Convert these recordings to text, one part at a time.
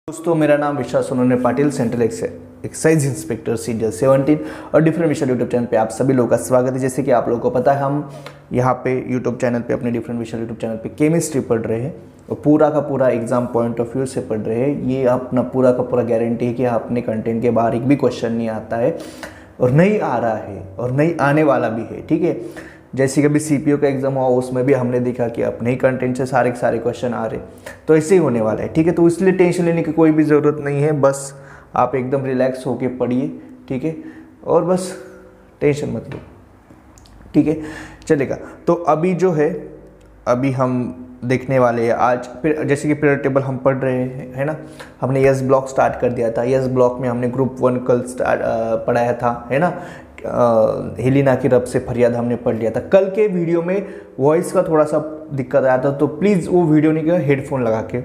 दोस्तों, मेरा नाम विश्वास Sonone Patil, central excise inspector senior 17 और डिफरेंट विषय यूट्यूब चैनल पे आप सभी लोगों का स्वागत है। जैसे कि आप लोगों को पता है, हम यहाँ पे यूट्यूब चैनल पे अपने डिफरेंट विषय यूट्यूब चैनल पे केमिस्ट्री पढ़ रहे हैं और पूरा का पूरा एग्जाम पॉइंट ऑफ व्यू से पढ़ रहे हैं। ये अपना पूरा का पूरा गारंटी है कि अपने कंटेंट के बाहर एक भी क्वेश्चन नहीं आता है और नहीं आ रहा है और नहीं आने वाला भी है। ठीक है, जैसे कभी सीपीओ का एग्जाम हुआ उसमें भी हमने देखा कि अपने ही कंटेंट से सारे के सारे क्वेश्चन आ रहे, तो ऐसे ही होने वाला है। ठीक है, तो इसलिए टेंशन लेने की कोई भी ज़रूरत नहीं है, बस आप एकदम रिलैक्स होके पढ़िए। ठीक है, और बस टेंशन मत लो। ठीक है, चलेगा। तो अभी जो है, अभी हम देखने वाले हैं आज फिर, जैसे कि पीरियड टेबल हम पढ़ रहे हैं, है ना। हमने यस ब्लॉक स्टार्ट कर दिया था। यस ब्लॉक में हमने ग्रुप 1 कल पढ़ाया था, है ना। हेलिना की रब से फरियाद हमने पढ़ लिया था। कल के वीडियो में वॉइस का थोड़ा सा दिक्कत आया था, तो प्लीज़ वो वीडियो नहीं कर, हेडफोन लगा के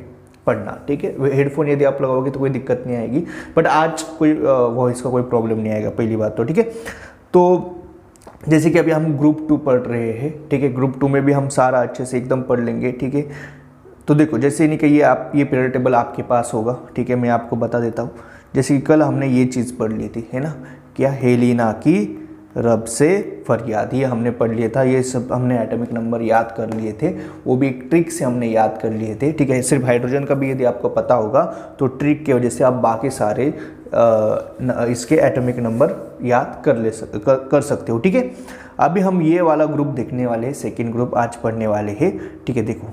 पढ़ना। ठीक है, हेडफोन यदि आप लगाओगे तो कोई दिक्कत नहीं आएगी, बट आज कोई वॉइस का कोई प्रॉब्लम नहीं आएगा, पहली बात तो। ठीक है, तो जैसे कि अभी हम ग्रुप 2 पढ़ रहे हैं। ठीक है, ग्रुप 2 में भी हम सारा अच्छे से एकदम पढ़ लेंगे। ठीक है, तो देखो, जैसे नहीं कि ये पीरियड टेबल आपके पास होगा। ठीक है, मैं आपको बता देता हूँ। जैसे कि कल हमने ये चीज़ पढ़ ली थी, है ना, क्या हेलिना की रब से फरियाद, ये हमने पढ़ लिया था। ये सब हमने एटॉमिक नंबर याद कर लिए थे, वो भी एक ट्रिक से हमने याद कर लिए थे। ठीक है, सिर्फ हाइड्रोजन का भी यदि आपको पता होगा तो ट्रिक की वजह से आप बाकी सारे इसके एटॉमिक नंबर याद कर सकते हो। ठीक है, अभी हम ये वाला ग्रुप देखने वाले हैं, सेकेंड ग्रुप आज पढ़ने वाले हैं। ठीक है, देखो,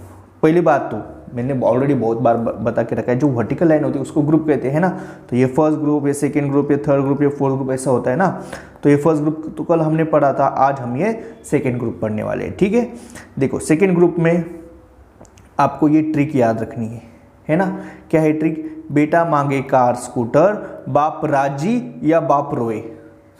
पहली बात तो मैंने ऑलरेडी बहुत बार बता के रखा है, जो वर्टिकल लाइन होती है उसको ग्रुप कहते हैं ना। तो ये फर्स्ट ग्रुप, ये सेकंड ग्रुप, ये थर्ड ग्रुप, ये फोर्थ ग्रुप, ऐसा होता है ना। तो ये फर्स्ट ग्रुप तो कल हमने पढ़ा था, आज हम ये सेकंड ग्रुप पढ़ने वाले हैं। ठीक है, देखो, सेकंड ग्रुप में आपको ये ट्रिक याद रखनी है ना। क्या है ट्रिक? बेटा मांगे कार स्कूटर, बाप राजी या बाप रोए,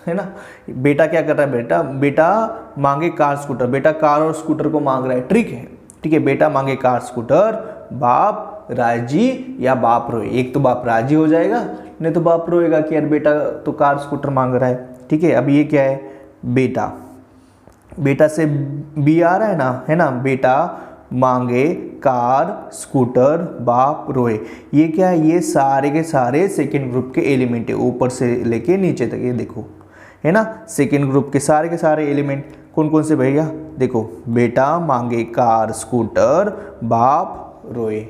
है ना। बेटा क्या कर रहा है? बेटा मांगे कार स्कूटर, बेटा कार और स्कूटर को मांग रहा है। ट्रिक है। ठीक है, बेटा मांगे कार स्कूटर, बाप राजी या बाप रोए। एक तो बाप राजी हो जाएगा, नहीं तो बाप रोएगा कि यार बेटा तो कार स्कूटर मांग रहा है। ठीक है, अब ये क्या है? बेटा, बेटा से बी आ रहा है ना, है ना। बेटा मांगे कार स्कूटर, बाप रोए, ये क्या है? ये सारे के सारे सेकेंड ग्रुप के एलिमेंट है, ऊपर से लेके नीचे तक। ये देखो, है ना, सेकेंड ग्रुप के सारे एलिमेंट कौन कौन से भैया? देखो, बेटा मांगे कार स्कूटर, बाप रोए,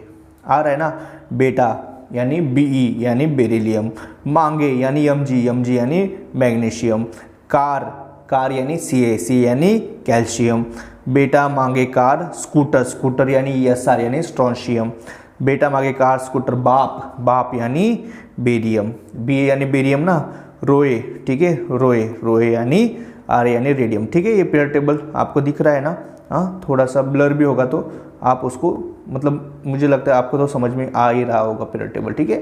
आ रहा है ना। बेटा यानी Be यानी बेरिलियम, मांगे यानी Mg यानी मैग्नीशियम, कार यानी Ca यानी कैल्शियम। बेटा मांगे कार स्कूटर यानी Sr यानी स्ट्रोंशियम। बेटा मांगे कार स्कूटर, बाप यानी बेरियम, Ba यानी बेरियम ना। रोए, ठीक है, रोए यानी आर यानी रेडियम। ठीक है, ये पीरियड टेबल आपको दिख रहा है ना। हाँ, थोड़ा सा ब्लर भी होगा तो आप उसको, मतलब मुझे लगता है आपको तो समझ में आ ही रहा होगा पीरियड टेबल। ठीक है,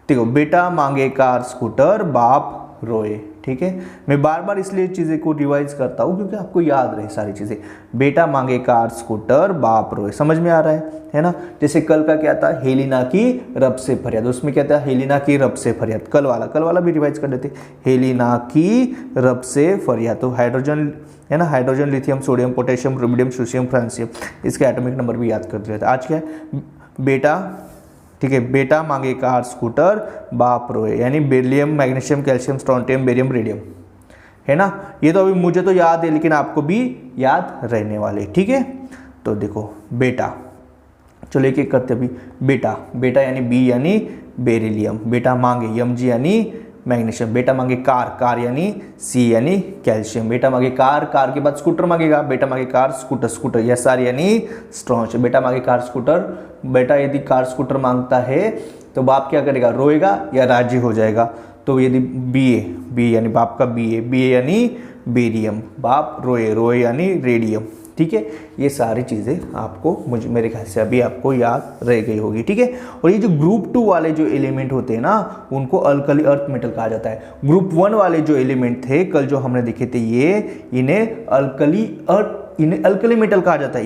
देखो, बेटा मांगे कार स्कूटर, बाप रोए। ठीक है, मैं बार बार इसलिए चीज़ें को रिवाइज करता हूँ क्योंकि आपको याद रहे सारी चीज़ें। बेटा मांगे कार स्कूटर, बाप रोए, समझ में आ रहा है ना। जैसे कल का क्या था? हेलिना की रब से फरियाद, उसमें क्या था? हेलिना की रब से फरियाद। कल वाला भी रिवाइज कर देते, हेलिना की रब से फरियाद। तो हाइड्रोजन है ना, hydrogen, lithium, sodium, potassium, rubidium, tritium, francium, इसके एटॉमिक नंबर भी याद कर दिया था। आज क्या है? बेटा, ठीक है, बेटा मांगे कार स्कूटर, बाप रोए, यानी beryllium, magnesium, calcium, strontium, barium, radium, है ना। ये तो अभी मुझे तो याद है, लेकिन आपको भी याद रहने वाले। ठीक है, तो देखो, बेटा, चलो एक एक करते अभी। बेटा यानी बी यानी बेरिलियम, बेटा मांगे Mg यानी मैग्नीशियम, बेटा मांगे कार यानी C यानी कैल्शियम, बेटा मांगे कार के बाद स्कूटर मांगेगा, बेटा मांगे कार स्कूटर Sr यानी स्ट्रॉन्च, बेटा मांगे कार स्कूटर। बेटा यदि कार स्कूटर मांगता है तो बाप क्या करेगा? रोएगा या राजी हो जाएगा? तो यदि बी यानी बाप का बी यानी बेरियम, बाप रोए यानी रेडियम। ठीक है, ये सारी चीज़ें आपको मेरे ख्याल से अभी आपको याद रह गई होगी। ठीक है, और ये जो ग्रुप 2 वाले जो एलिमेंट होते हैं ना, उनको अल्कली अर्थ मेटल कहा जाता है। ग्रुप 1 वाले जो एलिमेंट थे कल जो हमने देखे थे, इन्हें अल्कली मेटल कहा जाता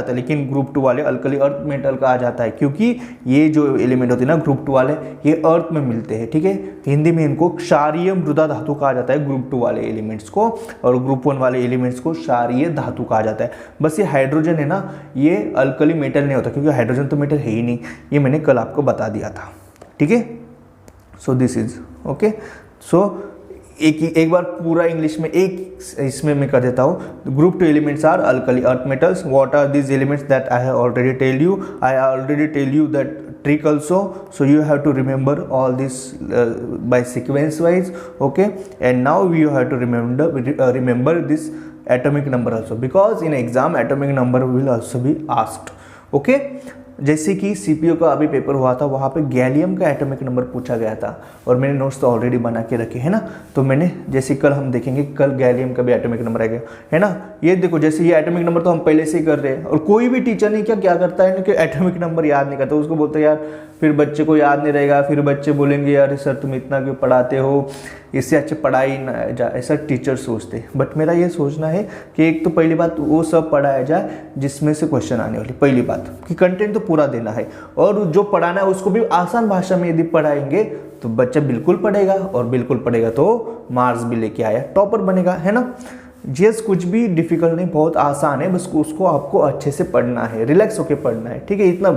है, लेकिन ग्रुप 2 वाले अल्कली अर्थ मेटल कहा जाता है क्योंकि ये जो एलिमेंट होते हैं ना ग्रुप 2 वाले, ये अर्थ में मिलते हैं। ठीक है, हिंदी में इनको क्षारीय मृदा धातु कहा जाता है, ग्रुप 2 वाले एलिमेंट्स को, और ग्रुप 1 वाले एलिमेंट्स को क्षारीय धातु कहा जाता है। बस ये हाइड्रोजन है ना, ये अल्कली मेटल नहीं होता क्योंकि हाइड्रोजन तो मेटल है ही नहीं, ये मैंने कल आपको बता दिया था। ठीक है। So this is okay. So एक बार पूरा इंग्लिश में एक इसमें मैं कर देता हूँ। Group 2 elements are alkali earth metals. What are these elements that I have already tell you. I already tell you that trick also, so you have to remember all this by sequence wise, okay, and now you have to remember this atomic number also, because in exam atomic number will also be asked, okay। जैसे कि CPU का अभी paper हुआ था, वहाँ पे gallium का atomic number पूछा गया था और मैंने नोट्स तो ऑलरेडी बना के रखे है ना। तो मैंने जैसे कल हम देखेंगे, कल गैलियम का भी एटॉमिक नंबर आएगा है ना। ये देखो जैसे ये एटॉमिक नंबर तो हम पहले से ही कर रहे हैं, और कोई भी टीचर नहीं क्या करता है कि एटॉमिक नंबर याद नहीं करता, उसको बोलते हैं यार फिर बच्चे को याद नहीं रहेगा, फिर बच्चे बोलेंगे यार सर तुम इतना क्यों पढ़ाते हो, इससे अच्छे पढ़ाई ना जाए, ऐसा टीचर सोचते हैं। बट मेरा ये सोचना है कि एक तो पहली बात वो सब पढ़ाया जाए जिसमें से क्वेश्चन आने वाली, पहली बात कि कंटेंट तो पूरा देना है, और जो पढ़ाना है उसको भी आसान भाषा में यदि पढ़ाएंगे तो बच्चा बिल्कुल पढ़ेगा, और बिल्कुल पढ़ेगा तो मार्क्स भी लेके आया, टॉपर बनेगा, है ना। जीएस कुछ भी डिफिकल्ट नहीं, बहुत आसान है, बस उसको आपको अच्छे से पढ़ना है, रिलैक्स होके पढ़ना है, ठीक है। इतना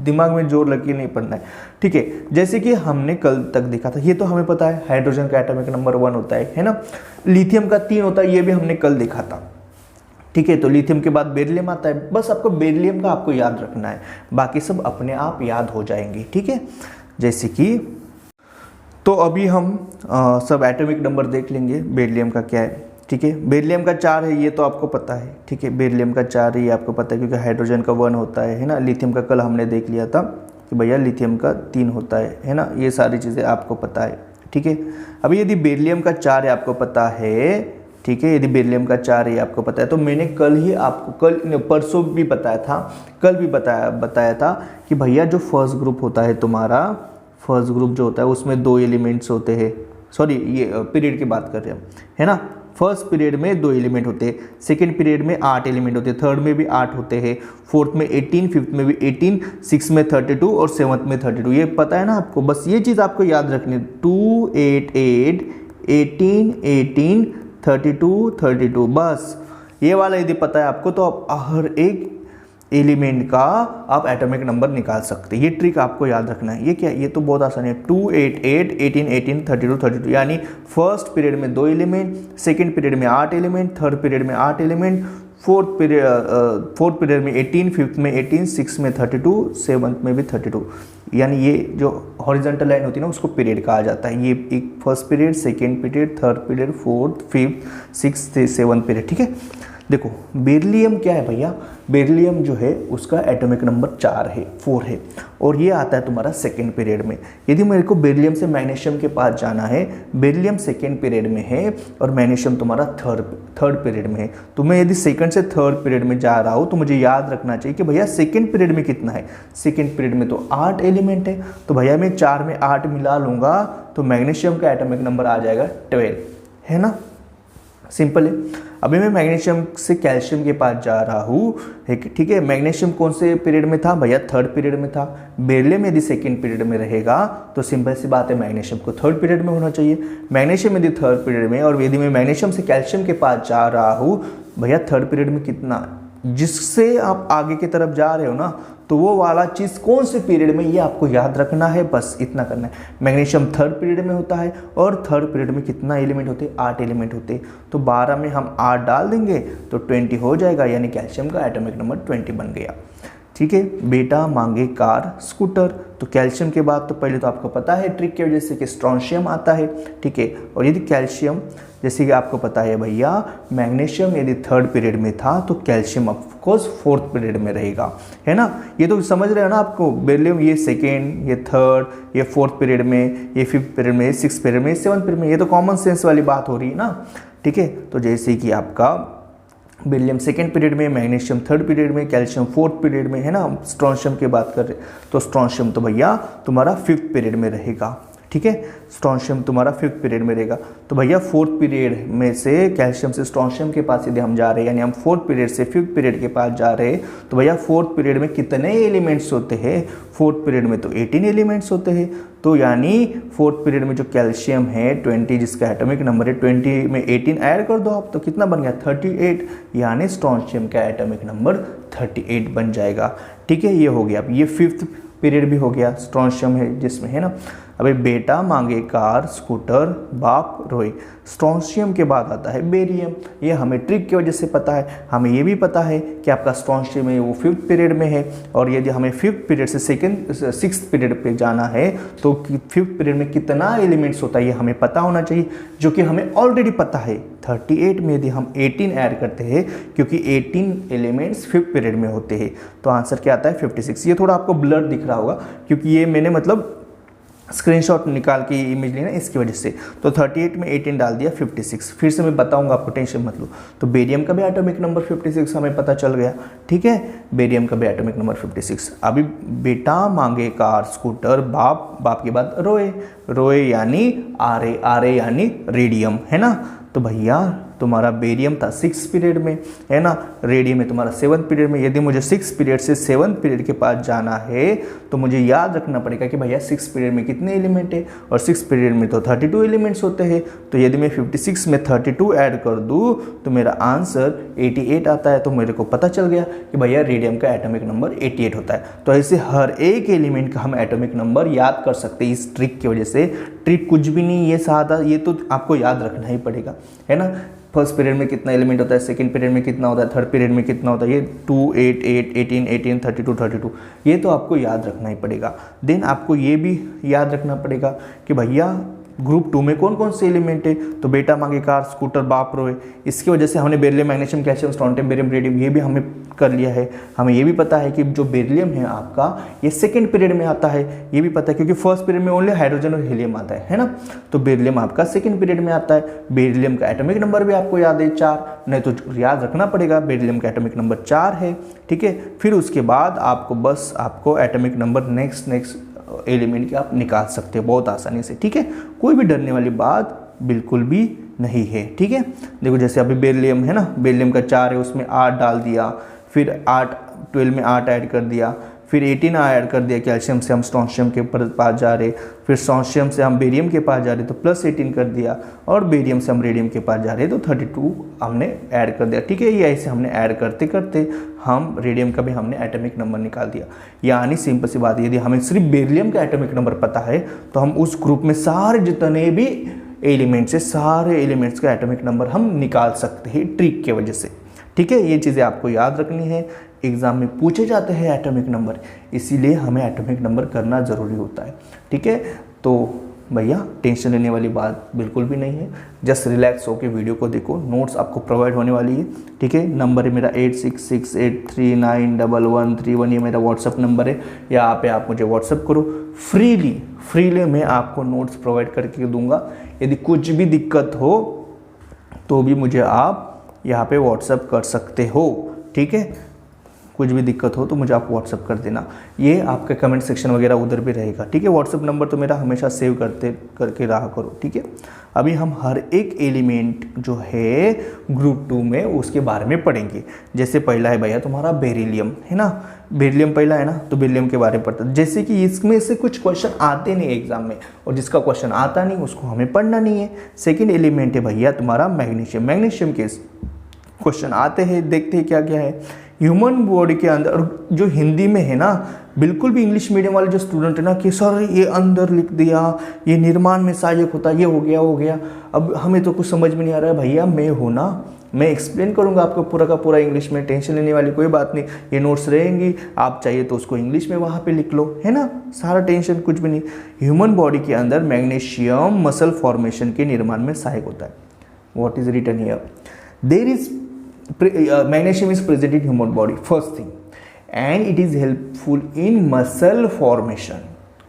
दिमाग में जोर लग के नहीं पढ़ना है, ठीक है। जैसे कि हमने कल तक देखा था, ये तो हमें पता है हाइड्रोजन का एटॉमिक नंबर 1 होता है ना। लिथियम का 3 होता है, ये भी हमने कल देखा था, ठीक है। तो लिथियम के बाद बेरिलियम आता है, बस आपको बेरिलियम का आपको याद रखना है, बाकी सब अपने आप याद हो जाएंगे, ठीक है। जैसे कि तो अभी हम सब एटॉमिक नंबर देख लेंगे। बेरिलियम का क्या है, ठीक है। बेरिलियम का 4 है, ये तो आपको पता है, ठीक है। बेरिलियम का 4 है, ये आपको पता है, क्योंकि हाइड्रोजन का 1 होता है ना। लिथियम का कल हमने देख लिया था कि भैया लिथियम का 3 होता है ना। ये सारी चीज़ें आपको पता है, ठीक है। अभी यदि बेरिलियम का 4 है आपको पता है, ठीक है, यदि बेरिलियम का 4 है आपको पता है, तो मैंने कल ही आपको परसों भी बताया था, कल भी बताया था कि भैया जो फर्स्ट ग्रुप होता है तुम्हारा, फर्स्ट ग्रुप जो होता है उसमें 2 एलिमेंट्स होते हैं, सॉरी ये पीरियड की बात कर रहे हैं, है ना। फर्स्ट पीरियड में 2 एलिमेंट होते हैं, सेकेंड पीरियड में 8 एलिमेंट होते हैं, थर्ड में भी 8 होते हैं, फोर्थ में 18, फिफ्थ में भी 18, सिक्स में 32 और सेवन्थ में 32। ये पता है ना आपको, बस ये चीज़ आपको याद रखनी है। 2, 8, 8, 18, 18, 32, 32, बस ये वाला यदि पता है आपको तो आप हर एक एलिमेंट का आप एटॉमिक नंबर निकाल सकते हैं। ये ट्रिक आपको याद रखना है। ये क्या, ये तो बहुत आसान है। 2, 8, 8, 18, 18, 32, 32, यानी फर्स्ट पीरियड में 2 एलिमेंट, सेकेंड पीरियड में 8 एलिमेंट, थर्ड पीरियड में 8 एलिमेंट, फोर्थ पीरियड में 18, फिफ्थ में 18, सिक्स में 32, सेवन्थ में भी 32। यानी ये जो हॉरिजॉन्टल लाइन होती है ना उसको पीरियड कहा जाता है। ये एक first period, second period, third period, fourth, fifth, sixth, seventh period, ठीक है। देखो बेरिलियम क्या है भैया, बेरिलियम जो है उसका एटॉमिक नंबर 4 है, और ये आता है तुम्हारा सेकेंड पीरियड में। यदि मेरे को बेरिलियम से मैग्नीशियम के पास जाना है, बेरिलियम सेकेंड पीरियड में है और मैग्नीशियम तुम्हारा थर्ड पीरियड में है, तो मैं यदि सेकेंड से थर्ड पीरियड में जा रहा हूँ तो मुझे याद रखना चाहिए कि भैया सेकेंड पीरियड में कितना है। सेकेंड पीरियड में तो 8 एलिमेंट है, तो भैया मैं 4 में 8 मिला लूँगा तो मैग्नीशियम का एटॉमिक नंबर आ जाएगा 12, है ना। सिंपल है। अभी मैं मैग्नीशियम से कैल्शियम के पास जा रहा हूँ, ठीक है। मैग्नीशियम कौन से पीरियड में था भैया, थर्ड पीरियड में था। बेरिलियम यदि सेकेंड पीरियड में रहेगा तो सिंपल सी बात है मैग्नीशियम को थर्ड पीरियड में होना चाहिए। मैग्नीशियम यदि थर्ड पीरियड में, और यदि मैं मैग्नीशियम से कैल्शियम के पास जा रहा हूँ भैया थर्ड पीरियड में कितना, जिससे आप आगे की तरफ जा रहे हो ना, तो वो वाला चीज़ कौन से पीरियड में ये आपको याद रखना है, बस इतना करना है। मैग्नीशियम थर्ड पीरियड में होता है, और थर्ड पीरियड में कितना एलिमेंट होते हैं, 8 एलिमेंट होते हैं। तो 12 में हम 8 डाल देंगे तो 20 हो जाएगा, यानी कैल्शियम का एटॉमिक नंबर 20 बन गया, ठीक है। बेटा मांगे कार स्कूटर, तो कैल्शियम के बाद तो पहले तो आपको पता है ट्रिक की वजह से कि स्ट्रोंशियम आता है, ठीक है। और यदि कैल्शियम, जैसे कि आपको पता है भैया मैग्नीशियम यदि थर्ड पीरियड में था तो कैल्शियम ऑफकोर्स फोर्थ पीरियड में रहेगा, है ना। ये तो समझ रहे हो ना आपको, बेरिलियम ये सेकेंड, ये थर्ड, ये फोर्थ पीरियड में, ये फिफ्थ पीरियड में, सिक्स पीरियड में, सेवन्थ पीरियड में, ये तो कॉमन सेंस वाली बात हो रही है ना, ठीक है। तो जैसे कि आपका बेरिलियम सेकेंड पीरियड में, मैग्नीशियम थर्ड पीरियड में, कैल्शियम फोर्थ पीरियड में, है ना। स्ट्रोंशियम की बात कर रहे तो स्ट्रोंशियम तो भैया तुम्हारा फिफ्थ पीरियड में रहेगा, ठीक है। स्ट्रोंशियम तुम्हारा फिफ्थ पीरियड में रहेगा। तो भैया फोर्थ पीरियड में से कैल्शियम से स्ट्रोंशियम के पास यदि हम जा रहे हैं, यानी हम फोर्थ पीरियड से फिफ्थ पीरियड के पास जा रहे हैं, तो भैया फोर्थ पीरियड में कितने एलिमेंट्स होते हैं, फोर्थ पीरियड में तो 18 एलिमेंट्स होते हैं। तो यानी फोर्थ पीरियड में जो कैल्शियम है 20, जिसका एटॉमिक नंबर है 20 में 18 ऐड कर दो आप, तो कितना बन गया 38, यानी स्ट्रोंशियम का एटॉमिक नंबर 38 बन जाएगा, ठीक है। ये हो गया। अब ये फिफ्थ पीरियड भी हो गया, स्ट्रॉन्शियम है जिसमें, है ना। अबे बेटा मांगे कार स्कूटर बाप रोए, स्ट्रॉन्शियम के बाद आता है बेरियम। ये हमें ट्रिक की वजह से पता है। हमें ये भी पता है कि आपका स्ट्रॉन्शियम है वो 5th पीरियड में है, और यदि हमें 5th पीरियड से 6th पीरियड पे जाना है तो 5th पीरियड में कितना एलिमेंट्स होता है ये हमें पता होना चाहिए, जो कि हमें ऑलरेडी पता है। 38 में यदि हम 18 ऐड करते हैं, क्योंकि 18 एलिमेंट्स 5th पीरियड में होते हैं, तो आंसर क्या आता है 56। ये थोड़ा आपको ब्लर दिख रहा होगा क्योंकि ये मैंने मतलब स्क्रीनशॉट निकाल के इमेज लेना इसकी वजह से। तो 38 में 18 डाल दिया 56। फिर से मैं बताऊंगा आपको, टेंशन मत लो। तो बेरियम का भी एटॉमिक नंबर 56 हमें पता चल गया, ठीक है। बेरियम का भी एटॉमिक नंबर 56। अभी बेटा मांगे कार स्कूटर बाप के बाद रोए, रोए यानी आरे यानी रेडियम, है ना। तो भैया तुम्हारा बेरियम था 6th पीरियड में, है ना। रेडियम है तुम्हारा 7th पीरियड में। यदि मुझे 6th पीरियड से 7th पीरियड के पास जाना है तो मुझे याद रखना पड़ेगा कि भैया 6th पीरियड में कितने एलिमेंट है, और 6th पीरियड में तो 32 एलिमेंट्स होते हैं। तो यदि मैं 56 में 32 ऐड कर दूँ तो मेरा आंसर 88 आता है। तो मेरे को पता चल गया कि भैया रेडियम का एटॉमिक नंबर 88 होता है। तो ऐसे हर एक एलिमेंट का हम एटॉमिक नंबर याद कर सकते हैं इस ट्रिक की वजह से। ट्रिक कुछ भी नहीं, ये सादा, ये तो आपको याद रखना ही पड़ेगा, है ना। फर्स्ट पीरियड में कितना एलिमेंट होता है, सेकंड पीरियड में कितना होता है, थर्ड पीरियड में कितना होता है, ये 2 8 8 18 18 32 32, ये तो आपको याद रखना ही पड़ेगा। देन आपको ये भी याद रखना पड़ेगा कि भैया ग्रुप 2 में कौन कौन से एलिमेंट है। तो बेटा मांगे कार स्कूटर बाप रोए, इसकी वजह से हमने beryllium magnesium calcium strontium barium radium ये भी हमें कर लिया है। हमें ये भी पता है कि जो बेरिलियम है आपका ये सेकंड पीरियड में आता है, ये भी पता है क्योंकि फर्स्ट पीरियड में ओनली हाइड्रोजन और हीलियम आता है ना। तो बेरिलियम आपका सेकंड पीरियड में आता है। बेरिलियम का एटॉमिक नंबर भी आपको याद है 4, नहीं तो याद रखना पड़ेगा बेरिलियम का एटॉमिक नंबर 4 है, ठीक है। फिर उसके बाद आपको बस आपको एटॉमिक नंबर नेक्स्ट एलिमेंट के आप निकाल सकते हो बहुत आसानी से, ठीक है। कोई भी डरने वाली बात बिल्कुल भी नहीं है, ठीक है। देखो जैसे अभी बेरिलियम है ना, बेरिलियम का 4 है, उसमें 8 डाल दिया, फिर 12 में 8 ऐड कर दिया, फिर 18 ऐड कर दिया। कैल्शियम से हम स्ट्रोंशियम के पास जा रहे, फिर स्ट्रोंशियम से हम बेरियम के पास जा रहे तो प्लस 18 कर दिया, और बेरियम से हम रेडियम के पास जा रहे तो 32 हमने ऐड कर दिया, ठीक है। ये ऐसे हमने ऐड करते करते हम रेडियम का भी हमने एटॉमिक नंबर निकाल दिया। यानी सिंपल सी बात, यदि हमें सिर्फ बेरिलियम का एटॉमिक नंबर पता है तो हम उस ग्रुप में सारे जितने भी एलिमेंट्स है सारे एलिमेंट्स का एटॉमिक नंबर हम निकाल सकते हैं ट्रिक की वजह से, ठीक है। ये चीज़ें आपको याद रखनी है, एग्जाम में पूछे जाते हैं एटॉमिक नंबर, इसीलिए हमें एटॉमिक नंबर करना ज़रूरी होता है, ठीक है। तो भैया टेंशन लेने वाली बात बिल्कुल भी नहीं है, जस्ट रिलैक्स होकर वीडियो को देखो, नोट्स आपको प्रोवाइड होने वाली है, ठीक है। नंबर है मेरा 8668391131, ये मेरा व्हाट्सअप नंबर है, यहाँ पे आप मुझे व्हाट्सअप करो। फ्रीली मैं आपको नोट्स प्रोवाइड करके दूंगा। यदि कुछ भी दिक्कत हो तो भी मुझे आप यहाँ पे व्हाट्सअप कर सकते हो, ठीक है। कुछ भी दिक्कत हो तो मुझे आप व्हाट्सअप कर देना, ये आपका कमेंट सेक्शन वगैरह उधर भी रहेगा, ठीक है। व्हाट्सअप नंबर तो मेरा हमेशा सेव करके रहा करो, ठीक है। अभी हम हर एक एलिमेंट जो है ग्रुप 2 में उसके बारे में पढ़ेंगे। जैसे पहला है भैया तुम्हारा बेरिलियम, है ना। बेरिलियम पहला है ना, तो बेरिलियम के बारे में पढ़ते, जैसे कि इसमें से कुछ क्वेश्चन आते नहीं एग्जाम में, और जिसका क्वेश्चन आता नहीं उसको हमें पढ़ना नहीं है। सेकेंड एलिमेंट है भैया तुम्हारा मैग्नीशियम। मैग्नीशियम के क्वेश्चन आते हैं, देखते हैं क्या क्या है ह्यूमन बॉडी के अंदर। जो हिंदी में है ना, बिल्कुल भी इंग्लिश मीडियम वाले जो स्टूडेंट है ना कि सर ये अंदर लिख दिया, ये निर्माण में सहायक होता, ये हो गया। अब हमें तो कुछ समझ में नहीं आ रहा है। भैया मैं हूँ ना, मैं एक्सप्लेन करूँगा आपको पूरा का पूरा इंग्लिश में, टेंशन लेने वाली कोई बात नहीं। ये नोट्स रहेंगी, आप चाहिए तो उसको इंग्लिश में वहाँ पे लिख लो, है ना, सारा टेंशन कुछ भी नहीं। ह्यूमन बॉडी के अंदर मैग्नीशियम मसल फॉर्मेशन के निर्माण में सहायक होता है। What is written here, there is magnesium is present in human body, first thing, and it is helpful in muscle formation,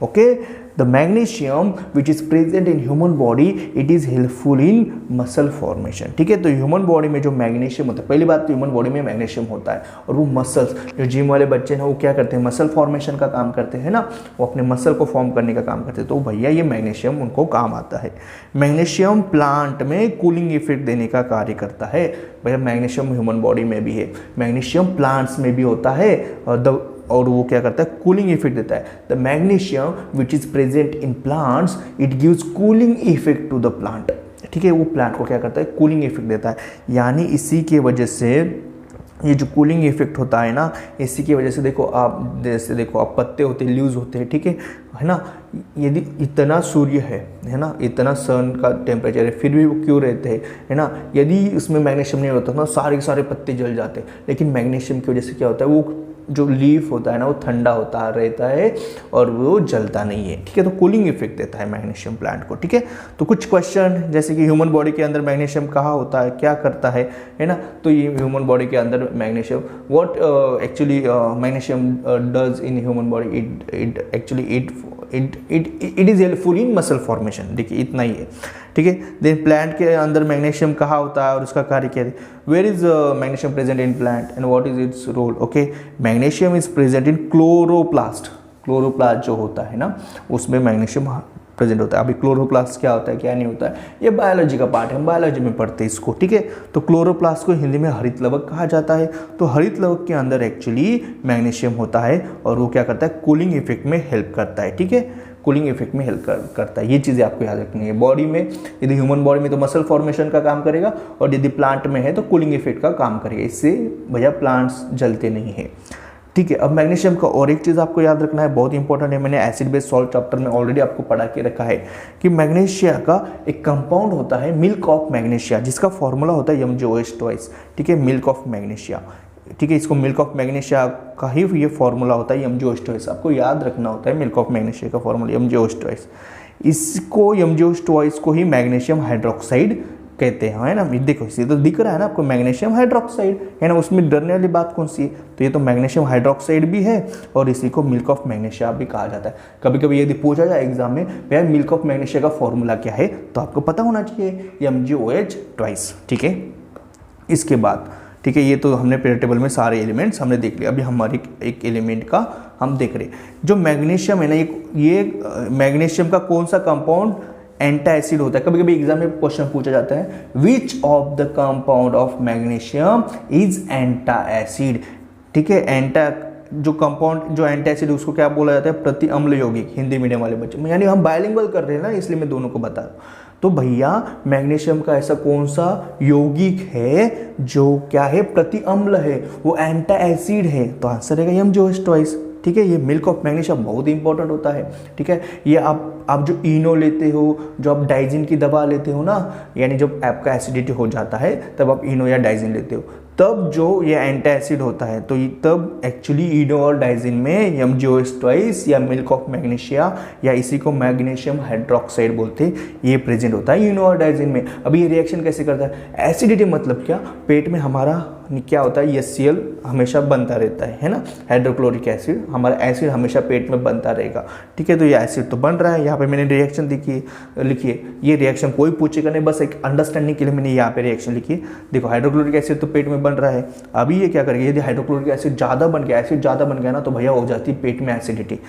okay. The magnesium which is present in human body, it is helpful in muscle formation, ठीक है। तो human body में जो magnesium होता है, पहली बात तो ह्यूमन बॉडी में मैग्नीशियम होता है, और वो मसल्स, जो जिम वाले बच्चे हैं वो क्या करते हैं, मसल फॉर्मेशन का काम करते हैं ना, वो अपने मसल को फॉर्म करने का काम करते हैं। तो भैया ये मैग्नीशियम उनको काम आता है। मैग्नीशियम प्लांट में कूलिंग इफेक्ट देने का कार्य करता है। भैया मैग्नीशियम ह्यूमन बॉडी में भी है, मैग्नीशियम प्लांट्स में भी होता है, और वो क्या करता है, कूलिंग इफेक्ट देता है। The magnesium which is present in plants, it gives cooling effect to the plant, ठीक है। वो प्लांट को क्या करता है, कूलिंग इफेक्ट देता है। यानी इसी के वजह से ये जो कूलिंग इफेक्ट होता है ना, इसी की वजह से देखो आप, जैसे देखो आप पत्ते होते हैं लूज होते हैं, ठीक है ना। यदि इतना सूर्य है ना, इतना सन का टेम्परेचर है, फिर भी वो क्यों रहते हैं, है ना। यदि उसमें मैग्नीशियम नहीं होता ना, सारे के सारे पत्ते जल जाते, लेकिन मैग्नीशियम की वजह से क्या होता है, वो जो लीफ होता है ना वो ठंडा होता रहता है और वो जलता नहीं है, ठीक है। तो कूलिंग इफेक्ट देता है मैग्नीशियम प्लांट को, ठीक है। तो कुछ क्वेश्चन जैसे कि ह्यूमन बॉडी के अंदर मैग्नीशियम कहाँ होता है, क्या करता है ना। तो ये ह्यूमन बॉडी के अंदर magnesium, what actually magnesium does in human body, it actually it is helpful in muscle formation, देखिए इतना ही है, ठीक है। देन प्लांट के अंदर मैग्नीशियम कहाँ होता है और उसका कार्य क्या है, where is magnesium present in plant and what is its role, okay. Magnesium is present in chloroplast, chloroplast जो होता है ना उसमें मैग्नीशियम प्रेजेंट होता है। अभी क्लोरोप्लास्ट क्या होता है क्या नहीं होता है, ये बायोलॉजी का पार्ट है, हम बायोलॉजी में पढ़ते हैं इसको, ठीक है। तो क्लोरोप्लास्ट को हिंदी में हरित लवक कहा जाता है। तो हरित लवक के अंदर एक्चुअली मैग्नीशियम होता है और वो क्या करता है, कूलिंग इफेक्ट में हेल्प करता है, ठीक है। कूलिंग इफेक्ट में हेल्प करता है, ये चीज़ें आपको याद रखनी है। बॉडी में यदि ह्यूमन बॉडी में तो मसल फॉर्मेशन का काम करेगा और यदि प्लांट में है तो कूलिंग इफेक्ट का काम करेगा, इससे भैया प्लांट्स जलते नहीं है, ठीक है। अब मैग्नीशियम का और एक चीज़ आपको याद रखना है, बहुत इंपॉर्टेंट है, मैंने एसिड बेस सॉल्ट चैप्टर में ऑलरेडी आपको पढ़ा के रखा है कि मैग्नीशिया का एक कंपाउंड होता है मिल्क ऑफ मैग्नीशिया, जिसका फॉर्मूला होता है MgOH ट्वाइस, ठीक है, मिल्क ऑफ मैग्नीशिया, ठीक है। इसको मिल्क ऑफ मैग्नीशिया का ही ये फॉर्मूला होता है MgOH ट्वाइस, आपको याद रखना होता है मिल्क ऑफ मैग्नीशिया का फॉर्मूला MgOH ट्वाइस। इसको MgOH ट्वाइस को ही मैग्नीशियम हाइड्रोक्साइड कहते हैं, है ना। देखो इसे तो दिख रहा है ना आपको, मैग्नीशियम हाइड्रोक्साइड है ना, उसमें डरने वाली बात कौन सी है, तो ये तो मैग्नीशियम हाइड्रोक्साइड भी है और इसी को मिल्क ऑफ मैग्नीशिया भी कहा जाता है। कभी कभी यदि पूछा जाए एग्जाम में भैया मिल्क ऑफ मैग्नीशिया का फॉर्मूला क्या है, तो आपको पता होना चाहिए MgOH ट्वाइस, ठीक है। इसके बाद ठीक है, ये तो हमने पीरियड टेबल में सारे एलिमेंट्स हमने देख लिया। अभी हमारी एक एलिमेंट का हम देख रहे जो मैग्नीशियम है ना, ये मैग्नीशियम का कौन सा कंपाउंड एंटा एसिड होता है। कभी कभी एग्जाम में क्वेश्चन पूछा जाता है which of the compound of magnesium is antacid, ठीक है। एंटा जो कंपाउंड जो एंटा एसिड उसको क्या बोला जाता है, प्रति अम्ल यौगिक, हिंदी मीडियम वाले बच्चे में, यानी हम बायलिंगुअल कर रहे हैं ना, इसलिए मैं दोनों को बता रहा हूँ। तो भैया मैग्नीशियम का ऐसा कौन सा यौगिक है जो क्या है, प्रति अम्ल है, वो एंटा एसिड है, तो आंसर रहेगा MgOH ट्वाइस, ठीक है। ये मिल्क ऑफ मैग्नीशियम बहुत इंपॉर्टेंट होता है, ठीक है। ये आप जो इनो लेते हो, जो आप डाइजिन की दवा लेते हो ना, यानी जब आपका एसिडिटी हो जाता है तब आप इनो या डाइजिन लेते हो, तब जो ये एंटा एसिड होता है तो तब एक्चुअली इनो और डाइजिन में MgOH ट्वाइस या मिल्क ऑफ मैग्नीशिया या इसी को मैग्नीशियम हाइड्रोक्साइड बोलते हैं, ये प्रेजेंट होता है इनो और डाइजिन में। अभी ये रिएक्शन कैसे करता है, एसिडिटी मतलब क्या, पेट में हमारा क्या होता है, HCl हमेशा बनता रहता है ना, हाइड्रोक्लोरिक एसिड, हमारा एसिड हमेशा पेट में बनता रहेगा, ठीक है। तो ये एसिड तो बन रहा है, यहाँ पे मैंने रिएक्शन लिखिए, ये रिएक्शन कोई पूछेगा नहीं, बस एक अंडरस्टैंडिंग के लिए मैंने यहाँ पे रिएक्शन लिखी है। देखो हाइड्रोक्लोरिक एसिड तो पेट में बन रहा है, अभी ये क्या करेगा, यदि हाइड्रोक्लोरिक एसिड ज़्यादा बन गया, एसिड ज़्यादा बन गया ना, तो भैया हो जाती है पेट में एसिडिटी,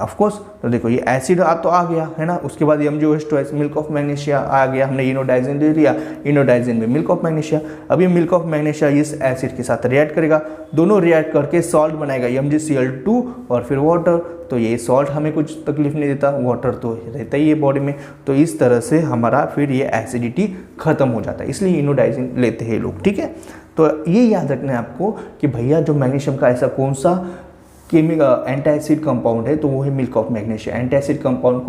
ऑफकोर्स। तो देखो ये एसिड तो आ गया है ना, उसके बाद MgOH twice milk of magnesia आ गया, हमने इनोडाइजिन ले लिया, इनोडाइजिन में मिल्क ऑफ मैग्नीशिया। अब ये मिल्क ऑफ मैग्नीशिया इस एसिड के साथ रिएक्ट करेगा, दोनों रिएक्ट करके सॉल्ट बनाएगा MgCl2 और फिर वाटर। तो ये सॉल्ट हमें कुछ तकलीफ नहीं देता, वाटर तो रहता ही है बॉडी में, तो इस तरह से हमारा फिर ये एसिडिटी खत्म हो जाता है, इसलिए इनोडाइजिन लेते हैं लोग, ठीक है। तो ये याद रखना है आपको कि भैया जो मैग्नीशियम का ऐसा कौन सा केमिकल एंटा एसिड कंपाउंड है, तो वो है milk of magnesia. Antacid compound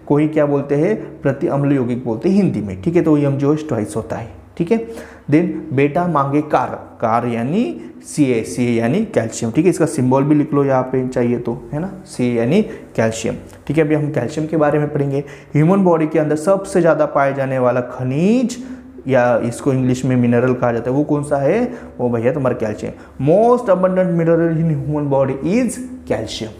को ही क्या बोलते हैं, प्रति अम्ल यौगिक बोलते हैं हिंदी में, ठीक है। तो MgOH ट्वाइस होता है, ठीक है। देन बेटा मांगे कार यानी Ca यानी कैल्शियम, ठीक है। इसका सिंबल भी लिख लो यहाँ पे चाहिए तो, है ना, C यानी कैल्शियम, ठीक है। अभी हम कैल्शियम के बारे में पढ़ेंगे। ह्यूमन बॉडी के अंदर सबसे ज़्यादा पाए जाने वाला खनिज या इसको इंग्लिश में मिनरल कहा जाता है, वो कौन सा है, वो भैया तुम्हारा calcium. Most abundant mineral in human body is calcium,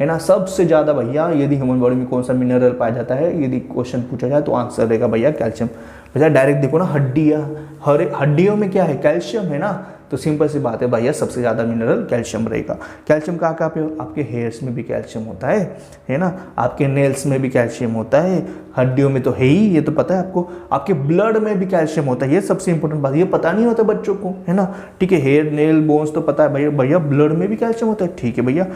है ना। सबसे ज़्यादा भैया यदि ह्यूमन बॉडी में कौन सा मिनरल पाया जाता है, यदि क्वेश्चन पूछा जाए तो आंसर रहेगा भैया कैल्शियम। भैया डायरेक्ट देखो ना, हड्डियों में क्या है, कैल्शियम है ना, तो सिंपल सी बात है भैया सबसे ज़्यादा मिनरल कैल्शियम रहेगा। कैल्शियम कहाँ कहाँ पे, आपके हेयर्स में भी कैल्शियम होता है ना, आपके नेल्स में भी कैल्शियम होता है, हड्डियों में तो है ही, ये तो पता है आपको, आपके ब्लड में भी कैल्शियम होता है, ये सबसे इंपॉर्टेंट बात, ये पता नहीं होता बच्चों को, है ना, ठीक है। हेयर नेल बोन्स तो पता है भैया ब्लड में भी कैल्शियम होता है, ठीक है भैया।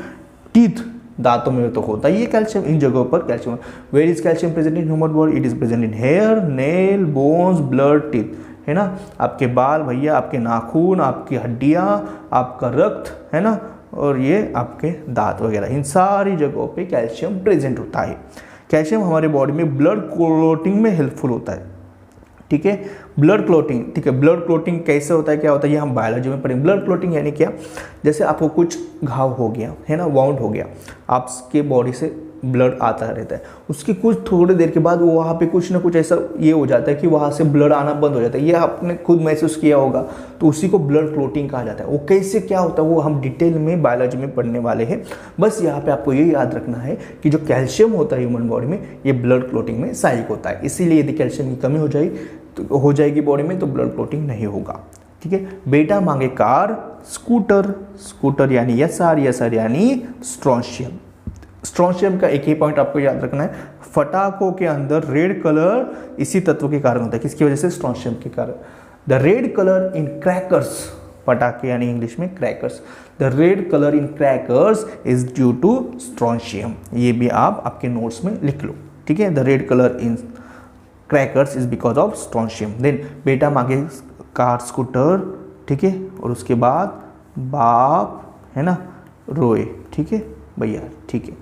टीथ, दांतों में तो होता ही है कैल्शियम, इन जगहों पर calcium. Where is calcium present in human body, it is present in hair, nail, bones, blood, teeth, है ना, आपके बाल भैया, आपके नाखून, आपकी हड्डियाँ, आपका रक्त, है ना, और ये आपके दांत वगैरह, इन सारी जगहों पे कैल्शियम प्रेजेंट होता है। कैल्शियम हमारे बॉडी में ब्लड क्लोटिंग में हेल्पफुल होता है, ठीक है। ब्लड क्लोटिंग, ठीक है, ब्लड क्लोटिंग कैसे होता है, क्या होता है, ये हम बायोलॉजी में पढ़ेंगे। ब्लड क्लोटिंग यानी क्या, जैसे आपको कुछ घाव हो गया है ना, वाउंड हो गया, आपके बॉडी से ब्लड आता रहता है, उसकी कुछ थोड़ी देर के बाद वो वहाँ पे कुछ ना कुछ ऐसा ये हो जाता है कि वहाँ से ब्लड आना बंद हो जाता है, ये आपने खुद महसूस किया होगा, तो उसी को ब्लड क्लोटिंग कहा जाता है। वो कैसे क्या होता है वो हम डिटेल में बायोलॉजी में पढ़ने वाले हैं। बस यहाँ पे आपको ये याद रखना है कि जो कैल्शियम होता है ह्यूमन बॉडी में, ये ब्लड क्लोटिंग में सहायक होता है। इसीलिए यदि कैल्शियम की कमी हो जाएगी बॉडी में तो ब्लड क्लोटिंग नहीं होगा, ठीक है। बेटा मांगे कार, स्कूटर, स्कूटर यानी SR, SR यानी स्ट्रोंशियम। स्ट्रोंशियम का एक ही पॉइंट आपको याद रखना है, फटाकों के अंदर रेड कलर इसी तत्व के कारण होता है। किसकी वजह से, स्ट्रोंशियम के कारण। The red colour in crackers, पटाखे यानी इंग्लिश में crackers, the red colour in crackers is due to strontium. ये भी आप आपके नोट्स में लिख लो, ठीक है। The red colour in crackers is because of strontium. Then बेटा मांगे कार, स्कूटर, ठीक है, और उसके बाद बाप, है ना, रोए, ठीक है भैया, ठीक है,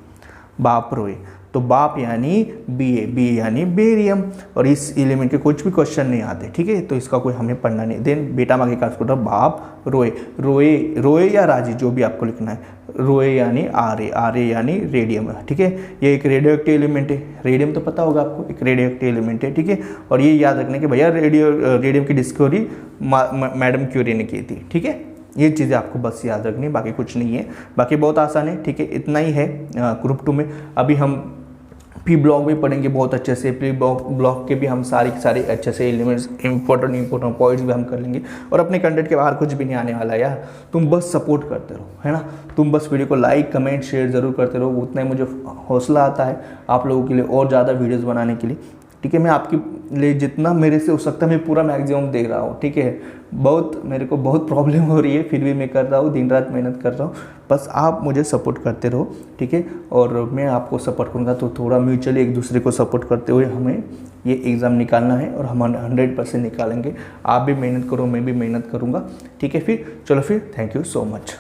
बाप रोए। तो बाप यानी BA यानी बेरियम, और इस एलिमेंट के कुछ भी क्वेश्चन नहीं आते, ठीक है, तो इसका कोई हमें पढ़ना नहीं। देन बेटा मांगे कार, स्कूटर, बाप रोए, रोए या राजी, जो भी आपको लिखना है। रोए यानी RA यानी रेडियम, ठीक है। ये एक रेडियो एक्टिव एलिमेंट है, रेडियम तो पता होगा आपको, एक रेडियो एक्टिव एलिमेंट है, ठीक है। और ये याद रखने कि भैया रेडियम की डिस्कवरी मैडम क्यूरी ने की थी, ठीक है। ये चीज़ें आपको बस याद रखनी है, बाकी कुछ नहीं है, बाकी बहुत आसान है, ठीक है। इतना ही है ग्रुप 2 में। अभी हम P ब्लॉक भी पढ़ेंगे बहुत अच्छे से, P ब्लॉक के भी हम सारे अच्छे से एलिमेंट्स, इंपॉर्टेंट पॉइंट्स भी हम कर लेंगे, और अपने कंटेंट के बाहर कुछ भी नहीं आने वाला यार। तुम बस सपोर्ट करते रहो, है ना, तुम बस वीडियो को लाइक, कमेंट, शेयर ज़रूर करते रहो, उतना ही मुझे हौसला आता है आप लोगों के लिए और ज़्यादा वीडियोज़ बनाने के लिए, ठीक है। मैं आपके लिए जितना मेरे से हो सकता है मैं पूरा मैक्सिमम दे रहा हूँ, ठीक है। मेरे को बहुत प्रॉब्लम हो रही है, फिर भी मैं कर रहा हूँ, दिन रात मेहनत कर रहा हूँ। बस आप मुझे सपोर्ट करते रहो, ठीक है, और मैं आपको सपोर्ट करूँगा। तो थोड़ा म्यूचुअली एक दूसरे को सपोर्ट करते हुए हमें ये एग्ज़ाम निकालना है, और हम 100% निकालेंगे। आप भी मेहनत करो, मैं भी मेहनत करूँगा, ठीक है। फिर चलो, फिर थैंक यू सो मच।